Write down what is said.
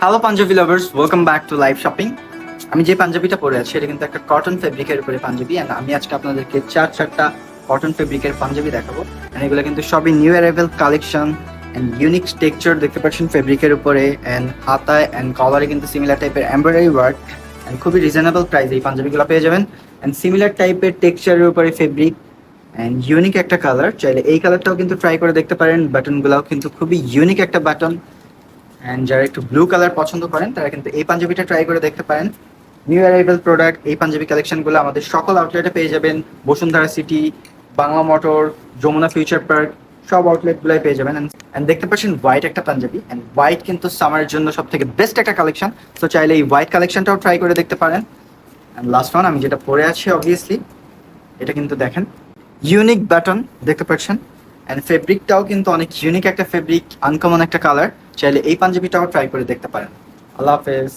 Hello Punjabi lovers, welcome back to live shopping. আমি যে পাঞ্জাবিটা পরে আছি এটা কিন্তু একটা কটন ফেব্রিকের উপরে পাঞ্জাবি, অ্যান্ড আমি আজকে আপনাদেরকে চারটা কটন ফেব্রিকের পাঞ্জাবি দেখাবো। অ্যান্ড এগুলো কিন্তু সবই new arrival collection and unique texture দেখতে পাচ্ছেন ফেব্রিকের উপরে, অ্যান্ড হাতায় অ্যান্ড কলারে কিন্তু সিমিলার টাইপের এমব্রয়ডারি ওয়ার্ক, অ্যান্ড খুবই রিজনেবল প্রাইসে এই পাঞ্জাবিগুলো পেয়ে যাবেন। অ্যান্ড সিমিলার টাইপের টেক্সচারের উপরে ফেব্রিক অ্যান্ড ইউনিক একটা কালার, চাইলে এই কালারটাও কিন্তু ট্রাই করে দেখতে পারেন। বাটনগুলোও কিন্তু খুবই ইউনিক একটা বাটন, অ্যান্ড যারা একটু ব্লু কালার পছন্দ করেন তারা কিন্তু এই পাঞ্জাবিটা ট্রাই করে দেখতে পারেন। নিউ অ্যারাইভেল প্রোডাক্ট এই পাঞ্জাবি কালেকশনগুলো আমাদের সকল আউটলেটে পেয়ে যাবেন। Bashundhara city, Bangla motor, Jamuna future park, সব আউটলেটগুলোই পেয়ে যাবেন। অ্যান্ড দেখতে পাচ্ছেন হোয়াইট একটা পাঞ্জাবি, অ্যান্ড হোয়াইট কিন্তু সামারের জন্য সব থেকে বেস্ট একটা কালেকশন। তো চাইলে এই হোয়াইট কালেকশনটাও ট্রাই করে দেখতে পারেন। অ্যান্ড লাস্ট ওয়ান, আমি যেটা পরে আছি অবভিয়াসলি এটা কিন্তু দেখেন ইউনিক বাটন দেখতে পাচ্ছেন, অ্যান্ড ফেব্রিকটাও কিন্তু অনেক ইউনিক একটা ফেব্রিক, আনকমন একটা কালার। চাইলে এই পাঞ্জাবিটাও ট্রাই করে দেখতে পারেন। আল্লাহ হাফেজ।